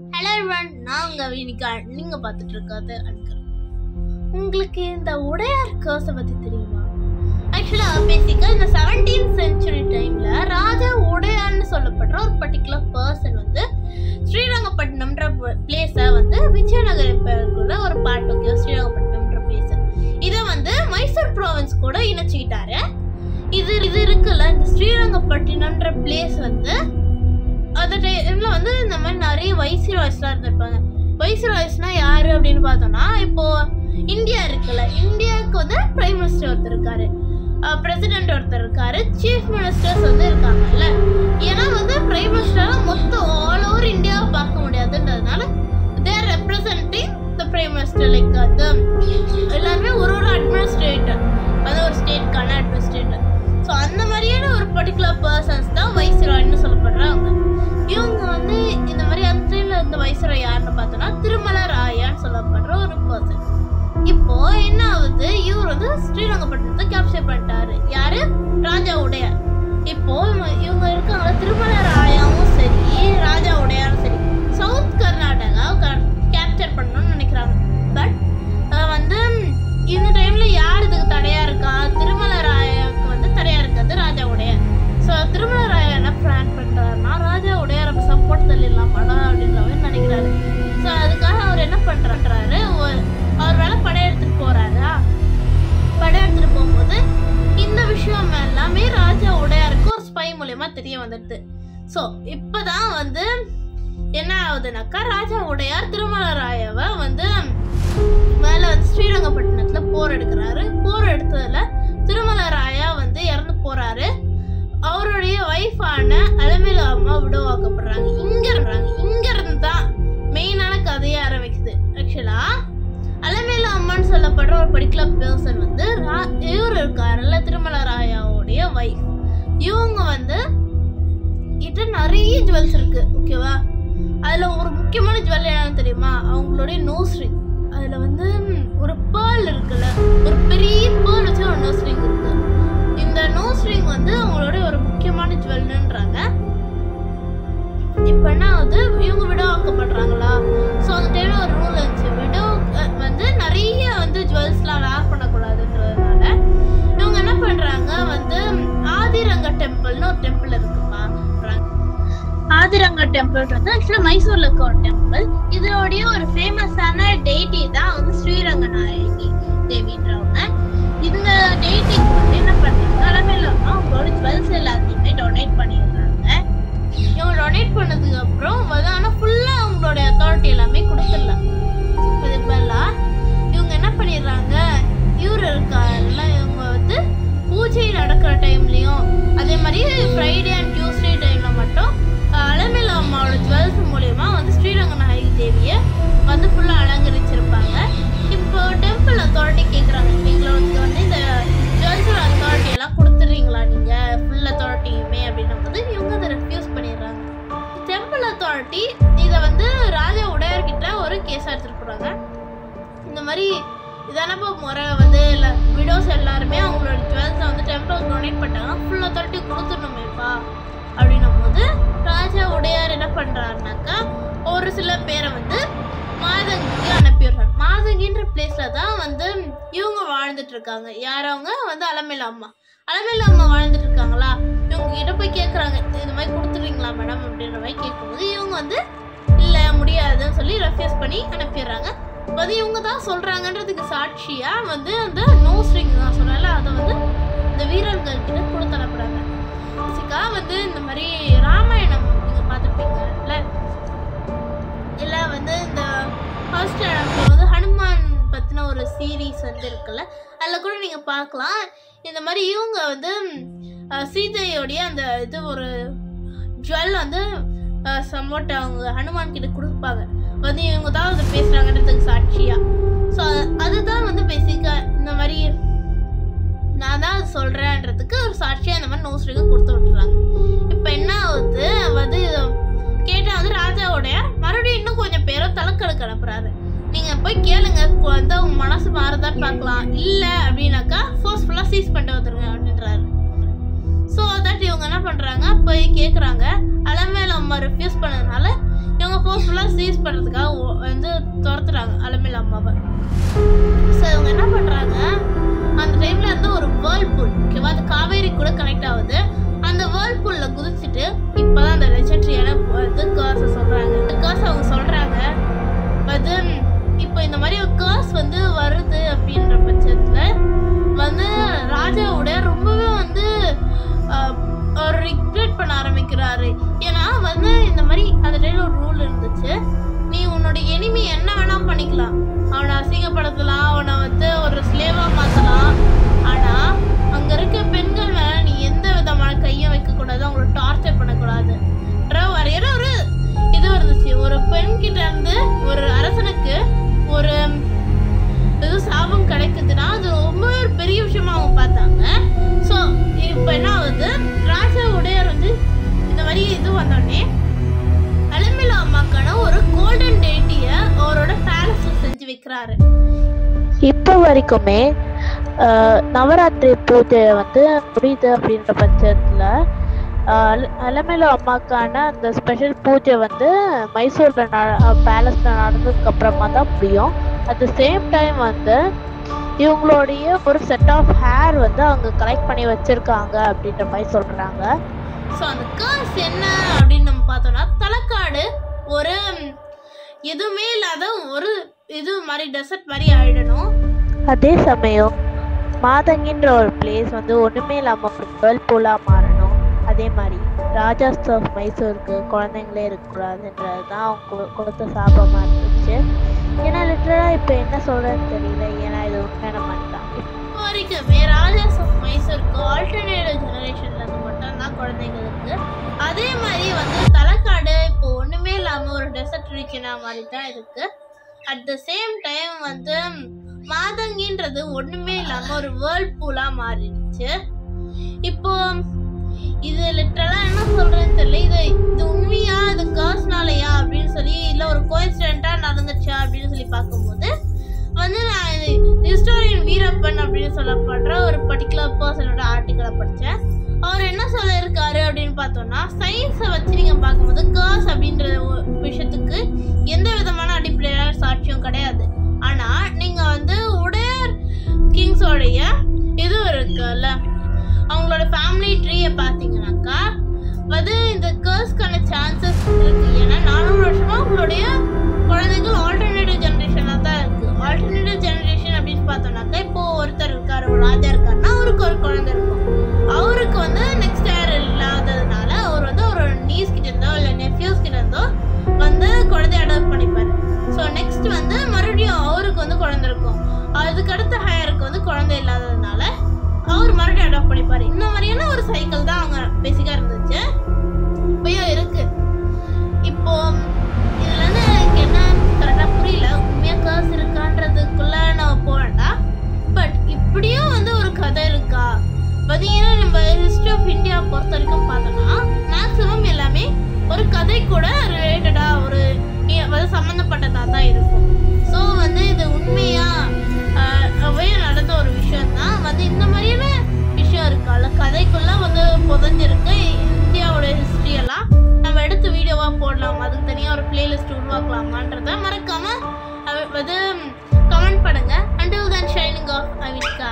Hello everyone, நான் உங்க vinegar. நீங்க பார்த்துட்டு இருக்காது அன்கர். உங்களுக்கு இந்த உடையார் கர்ஸை பத்தி தெரியுமா? ஆக்சுவலா பேசிக்கா இந்த 17th century டைம்ல ராஜா உடையார்னு சொல்லப்படுற ஒரு பர்டிகுலர் பர்சன் வந்து ஸ்ரீரங்கப்பட்டினம்ன்ற பிளேஸை வந்து விஜயநகரக்குள்ள ஒரு பார்ட் ஓகே ஸ்ரீரங்கப்பட்டினம்ன்ற பிளேஸ் இதை வந்து மைசூர் ப்ராவின்ஸ் கூட இணைச்சிக்கிட்டாரு. இது இருக்குல்ல, இந்த ஸ்ரீரங்கப்பட்டினம்ன்ற பிளேஸ் வந்து அந்த டைம்ல வந்து இந்த மாதிரி நிறைய வைஸ்ராய்ஸ்லாம் இருந்திருப்பாங்க. வைஸ்ராய்ஸ்னா யாரு அப்படின்னு பார்த்தோம்னா, இப்போ இந்தியா இருக்குல்ல, இந்தியாவுக்கு வந்து பிரைம் மினிஸ்டர் ஒருத்தர் இருக்காரு, பிரசிடென்ட் ஒருத்தர் இருக்காரு, சீஃப் மினிஸ்டர்ஸ் வந்து இருக்காங்கல்ல. ஏன்னா வந்து பிரைம் மினிஸ்டர் மொத்தம் ஆல் ஓவர் இந்தியாவை பார்க்க முடியாதுன்றதுனால they're representing the prime minister. Like அது எல்லாருமே ஒரு அட்மினிஸ்ட்ரேட்டர், அது ஒரு ஸ்டேட்கான அட்மினிஸ்ட்ரேட்டர். ஸோ அந்த மாதிரியான ஒரு பர்டிகுலர் பர்சன்ஸ் தான் வைஸ்ராய்னு சொல்லப்படுறாங்க. இவங்க வந்து இந்த மாதிரி அந்த டைம்ல இருந்த வைஸ்ராய் யாருன்னு பார்த்தோம்னா திருமலராயான்னு சொல்லப்படுற ஒரு பர்சன். இப்போ என்ன ஆகுது, இவர் வந்து ஸ்ரீரங்கப்பட்டினத்தை கேப்சர் பண்ணிட்டாரு. யாரு? ராஜா உடையார். இப்போ இவங்க இருக்காங்க, திருமலராயாவும் சரி ராஜா உடையாரும் சரி சவுத் கர்நாடகா கேப்சர் பண்ணணும்னு நினைக்கிறாங்க. பட் வந்து இந்த டைம்ல யார் இதுக்கு தடையா இருக்கா? திருமலராயாவுக்கு வந்து தடையா இருக்காது ராஜா உடையார். ஸோ திருமலராயா என்ன பிளான் பண்றாருன்னா, ராஜா உடையாரை சப்போர்ட் தள்ளிடலாம் படம் அப்படின்ற மாதிரி நினைக்கிறாரு. ஸோ அதுக்காக அவர் என்ன பண்றாரு, அவர் மேல படையெடுத்துட்டு போறாரா. படையெடுத்துட்டு போகும்போது இந்த விஷயம் எல்லாமே ராஜா உடையாருக்கு ஒரு ஸ்பை மூலியமா தெரிய வந்துடுது. ஸோ இப்பதான் வந்து என்ன ஆகுதுனாக்கா, ராஜா உடையார் திருமலராயாவை வந்து மேல வந்து ஸ்ரீரங்கப்பட்டினத்துல போர் எடுக்கிறாரு. போர் எடுத்ததுல திருமலராயா வந்து இறந்து போறாரு. அவருடைய ஒய்ஃபான அலமேலு அம்மா விடவாக்கப்படுறாங்க. இங்க இருந்து தான் மெயினான கதையை ஆரம்பிக்குது. ஆக்சுவலா அலமேலு அம்மான்னு சொல்லப்படுற ஒரு பர்டிகுலர் பர்சன் வந்து இவர் இருக்காருல்ல, திருமலராயாவுடைய ஒய்ஃப். இவங்க வந்து கிட்ட நிறைய ஜுவல்ஸ் இருக்கு, ஓகேவா? அதுல ஒரு முக்கியமான ஜுவல் என்னன்னு தெரியுமா? அவங்களுடைய நோஸ் ரிங். அதுல வந்து ஒரு பேர்ல் இருக்குல்ல, ஒரு பெரிய பேர்ல் வச்சு ஒரு நோஸ் ரிங் இருக்கு. இந்த நோஸ் ரிங் வந்து அவங்களோட ஒரு முக்கியமான ஜுவல்ன்றாங்க. இப்ப என்ன ஆகுது, இவங்க விடவாக்கப்படுறாங்களா. ஸோ அந்த டைம்ல ஒரு ரூல் இருந்துச்சு, விடோ வந்து நிறைய வந்து ஜுவல்ஸ்லாம் வேர் பண்ணக்கூடாதுன்றதுனால இவங்க என்ன பண்றாங்க, வந்து ஆதிரங்க டெம்பிள்னு ஒரு டெம்பிள் இருக்குப்பா. ஆதிரங்க டெம்பிள் வந்து ஆக்சுவலா மைசூர்ல இருக்க ஒரு டெம்பிள். இதோடைய ஒரு ஃபேமஸான டெய்டி தான் வந்து ஸ்ரீரங்கநாயகி தேவின்றவங்க. இந்த டெய்டிக்கு வந்து என்ன பண்றாங்க, அலமேலு அம்மா அவங்களோட ஜுவல்ஸ் எல்லாத்தையுமே டொனேட் பண்ணிடுறாங்க. இவங்க டொனேட் பண்ணதுக்கு அப்புறம் வந்து ஆனால் ஃபுல்லா அவங்களோட அத்தாரிட்டி எல்லாமே கொடுத்துடலாம். அது பதிலா இவங்க என்ன பண்ணிடுறாங்க, இவரு இருக்காருல்ல, இவங்க வந்து பூஜை நடக்கிற டைம்லயும் அதே மாதிரி ஃப்ரைடே அண்ட் டியூஸ்டே டைம்ல மட்டும் அலமேலு அம்மாவோட ஜுவல்ஸ் மூலியமா வந்து ஸ்ரீரங்கநாயகி தேவியை வந்து ஃபுல்லா அலங்கரிச்சிருப்பாங்க. இப்போ டெம்பிள் அத்தாரிட்டி கேட்குறாங்க, எங்களுக்கு வந்து இந்த ஜுவல்ஸோட அத்தாரிட்டி எல்லாம் கொடுத்துறீங்களா நீங்க ஃபுல் அத்தாரிட்டியுமே அப்படின்னும் போது இவங்க அதை ரெஃப்யூஸ் பண்ணிடுறாங்க. டெம்பிள் அத்தாரிட்டி இதை வந்து ராஜா உடையார்கிட்ட ஒரு கேஸாக எடுத்துட்டு போறாங்க. இந்த மாதிரி இதனப்போ முறை வந்து விடோஸ் எல்லாருமே அவங்களோட ஜுவல்ஸை வந்து டெம்பிள் டொனேட் பண்ணிட்டாங்க, ஃபுல் அத்தாரிட்டி கொடுத்துடணுமேப்பா அப்படின்னும் போது ராஜா உடையார் என்ன பண்றாருனாக்கா, ஒரு சில பேரை வந்து மாதங்கிக்கு அனுப்பிடுறாங்க. மாதங்கின்ற பிளேஸ்ல தான் வந்து இவங்க வாழ்ந்துட்டு இருக்காங்க. யாரவங்க வந்து அலமேலு அம்மா. அலமேலு அம்மா வாழ்ந்துட்டு இருக்காங்களா, இவங்க கிட்ட போய் கேட்குறாங்க, இது மாதிரி கொடுத்துறீங்களா மேடம் அப்படின்ற மாதிரி கேட்கும்போது இவங்க வந்து இல்லை முடியாதுன்னு சொல்லி ரெஃப்யூஸ் பண்ணி அனுப்பிடுறாங்க. அது இவங்க தான் சொல்றாங்கன்றதுக்கு சாட்சியா வந்து அந்த நோஸ் ரிங் தான் சொன்னால அதை வந்து இந்த வீரர்கள் கிட்ட கொடுத்து அனுப்புறாங்க. பேசிக்கா வந்து இந்த மாதிரி ராமாயணம் நீங்க பார்த்துருப்பீங்கல்ல, இல்ல வந்து இந்த ஃபர்ஸ்ட் வந்து ஹனுமான் பத்தின ஒரு சீரீஸ் வந்து இருக்குல்ல, அதில் கூட நீங்க பார்க்கலாம். இந்த மாதிரி இவங்க வந்து சீதையோடைய அந்த இது ஒரு ஜுவல் வந்து சம்மோட்ட அவங்க ஹனுமான் கிட்ட கொடுப்பாங்க. வந்து இவங்க தான் வந்து பேசுறாங்கன்றதுக்கு சாட்சியா. ஸோ அதுதான் வந்து பேசிக்கா இந்த மாதிரி நான் தான் அது சொல்றேன்றதுக்கு ஒரு சாட்சியா இந்த மாதிரி நோஸ் ரிங் கொடுத்து விட்டுறாங்க. இப்போ என்ன ஆகுது, வந்து கேட்டா வந்து ராஜாவுடைய மறுபடியும் இன்னும் கொஞ்சம் பேரும் தலைக்கெடுக்க அனுப்புறாரு. நீங்க போய் கேளுங்க, வந்து அவங்க மனசு மாறுதான்னு பார்க்கலாம், இல்ல அப்படின்னாக்கா ஃபோர்ஸ்ஃபுல்லா சீஸ் பண்ணிட்டு வந்துருங்க அப்படின்றாரு. ஸோ தட் இவங்க என்ன பண்றாங்க, போய் கேட்குறாங்க. அலமேலு அம்மா ரெஃப்யூஸ் பண்ணதுனால இவங்க இவங்க ஃபோர்ஸ்ஃபுல்லாக சீஸ் பண்ணுறதுக்காக வந்து துரத்துறாங்க அலமேலு அம்மாவை. ஸோ இவங்க என்ன பண்ணுறாங்க, அந்த டைமில் வந்து ஒரு வேர்ல்பூல், ஓகேவா, அது காவேரி கூட கனெக்ட் ஆகுது. அந்த வேர்ல்பூலில் குதிச்சுட்டு இப்போ தான் அந்த லெஜெண்டரியான இது கேர்ஸை சொல்கிறாங்க. இந்த கேர்ஸ் அவங்க சொல்கிறாங்க அது இப்போ இந்த மாதிரி ஒரு கேர்ஸ் வந்து வருது அப்படின்ற பட்சத்தில் வந்து ராஜாவோட ரொம்பவே வந்து ஒரு ரிக்ரெட் பண்ண ஆரம்பிக்கிறாரு. ஏன்னா வந்து இந்த மாதிரி அந்த டைம்ல ஒரு ரூல் இருந்துச்சு, நீ உன்னோட எனிமி என்ன வேணா பண்ணிக்கலாம், அவனை அசிங்கப்படுத்தலாம், அவனை வந்து ஒரு ஸ்லேவா மாற்றலாம். ஆனா அங்க இருக்க பெண்கள் மேல நீ எந்த விதமான கையும் வைக்கக்கூடாது, அவங்கள டார்ச்சர் பண்ணக்கூடாது. வரையிற ஒரு இது இருந்துச்சு. ஒரு பெண் கிட்ட இருந்து ஒரு அரசனுக்கு ஒரு இது சாபம் கிடைக்குதுன்னா அது ரொம்ப ஒரு பெரிய விஷயமா அவங்க பார்த்தாங்க. ஸோ இப்போ என்ன ஆகுது, ராஜா உடையார் வந்து இந்த மாதிரி இது வந்தோடனே அலமேலு அம்மாக்கான ஒரு கோல்டன் டேட்டியை அவரோட பேலஸ்ல செஞ்சு வைக்கிறாரு. இப்போ வரைக்குமே நவராத்திரி பூஜை வந்து முடியுது அப்படின்ற பட்சத்தில் அலமேலு அம்மாக்கான அந்த ஸ்பெஷல் பூஜை வந்து மைசூரில் பேலஸில் நடந்ததுக்கு அப்புறமா தான் முடியும். அட் த சேம் டைம் வந்து இவங்களுடைய ஒரு செட் ஆஃப் ஹேர் வந்து அவங்க கலெக்ட் பண்ணி வச்சிருக்காங்க அப்படின்ற மாதிரி சொல்றாங்க. ஸோ அந்த கேர்ஸ் என்ன அப்படின்னு நம்ம பார்த்தோம்னா, தலைக்காடு ஒரு எதுவுமே இல்லாத ஒரு இது மாதிரி டெசர்ட் மாதிரி ஆயிடணும். அதே சமயம் மாதங்கின்ற ஒரு பிளேஸ் வந்து ஒன்றுமே இல்லாமல் ஒரு வேர்ல்பூலாக மாறணும். அதே மாதிரி ராஜாஸ் ஆஃப் மைசூருக்கு குழந்தைங்களே இருக்கக்கூடாதுன்றது தான் அவங்க கொடுத்த சாபமாக இருந்துச்சு. ஏன்னா லிட்டரலாக இப்போ என்ன சொல்கிறதுன்னு தெரியல, ஏன்னா இது உண்மையான மாதிரி தான். இப்போ வரைக்குமே ராஜாஸ் ஆஃப் மைசூருக்கு ஆல்டர்னேட்டிவ் ஜெனரேஷன்லேருந்து மட்டும்தான் குழந்தைங்களுக்கு. அதே மாதிரி வந்து தலைக்காடு இப்போ ஒன்றுமே இல்லாமல் ஒரு டெசர்ட் ரீஜனா மாதிரி தான் இருக்குது. அட் த சேம் டைம் வந்து மாதங்கின்றது ஒன்றுமே இல்லாமல் ஒரு வேர்ல்பூலாக மாறிடுச்சு. இப்போ இது லிட்டரலாக என்ன சொல்கிறேன்னு தெரியல, இது உண்மையா, இது காசுனாலையா அப்படின்னு சொல்லி, இல்லை ஒரு கோயின்சிடென்ட்டாக நடந்துச்சா அப்படின்னு சொல்லி பார்க்கும்போது வந்து நான் இது ஹிஸ்டோரியன் வீரப்பன் அப்படின்னு சொல்லப்படுற ஒரு பர்டிகுலர் பர்சனோட ஆர்டிக்கலை படித்தேன். அவர் என்ன சொல்லியிருக்காரு அப்படின்னு பார்த்தோம்னா, சயின்ஸை வச்சு நீங்கள் பார்க்கும்போது காஸ் அப்படின்ற விஷயத்துக்கு எந்த விதமான அடிப்படையான சாட்சியம் கிடையாது. ஆனால் நீங்கள் வந்து உடையார் கிங்ஸோடைய இது இருக்குல்ல, அவங்களோட ஃபேமிலி ட்ரீயை பார்த்தீங்கன்னாக்கா வந்து இந்த கேர்ஸ்க்கான சான்சஸ் இருக்கு. ஏன்னா 400 வருஷமா உங்களுடைய குழந்தைகள் ஆல்டர்னேட்டிவ் ஜெனரேஷனாக தான் இருக்கு. ஆல்டர்னேட்டிவ் ஜெனரேஷன் அப்படின்னு பார்த்தோம்னாக்கா இப்போ ஒருத்தர் இருக்காரு, ஒரு ராஜா இருக்காருன்னா அவருக்கு ஒரு குழந்தை இருக்கும். அவருக்கு வந்து நெக்ஸ்ட் இயர் இல்லாததுனால அவர் வந்து அவரோட நீஸ் கிட்ட இருந்தோ இல்லை நெஃப்யூஸ் கிட்ட இருந்தோ வந்து குழந்தைய அடாப்ட் பண்ணிப்பாரு. ஸோ நெக்ஸ்ட் வந்து மறுபடியும் அவருக்கு வந்து குழந்தை இருக்கும். அதுக்கடுத்த ஹையருக்கு வந்து குழந்தை இல்லாததுனால அவர் மறுபடியும் அடாப்ட் பண்ணிப்பாரு. இந்த மாதிரியான ஒரு சைக்கிள் தான் அவங்க பேசிக்காக இருந்துச்சு, இப்பயும் இருக்கு. இப்போ இதுல இருந்து எனக்கு என்ன கரெக்டாக புரியல, உண்மையாக காசு இருக்கான்றதுக்குள்ள நம்ம போக வேண்டாம். பட் இப்படியும் வந்து ஒரு கதை இருக்கா பார்த்தீங்கன்னா, நம்ம ஹிஸ்ட்ரி ஆஃப் இந்தியா பொறுத்த வரைக்கும் பார்த்தோம்னா மேக்ஸிமம் எல்லாமே ஒரு கதை கூட ரிலேட்டடாக ஒரு சம்மந்தப்பட்டதாக தான் இருக்கும். ஸோ வந்து இது உண்மையாகவே நடந்த ஒரு விஷயம் தான். வந்து இந்த மாதிரியான விஷயம் இருக்கால கதைக்குள்ள வந்து புதஞ்சிருக்கு. இந்தியாவோட ஹிஸ்ட்ரியெல்லாம் நம்ம எடுத்து வீடியோவாக போடலாம், அதுக்கு தனியாக ஒரு பிளேலிஸ்ட் உருவாக்கலாமான்றத மறக்காமல் வந்து கமெண்ட் பண்ணுங்கள். Until then, signing off, Avishka.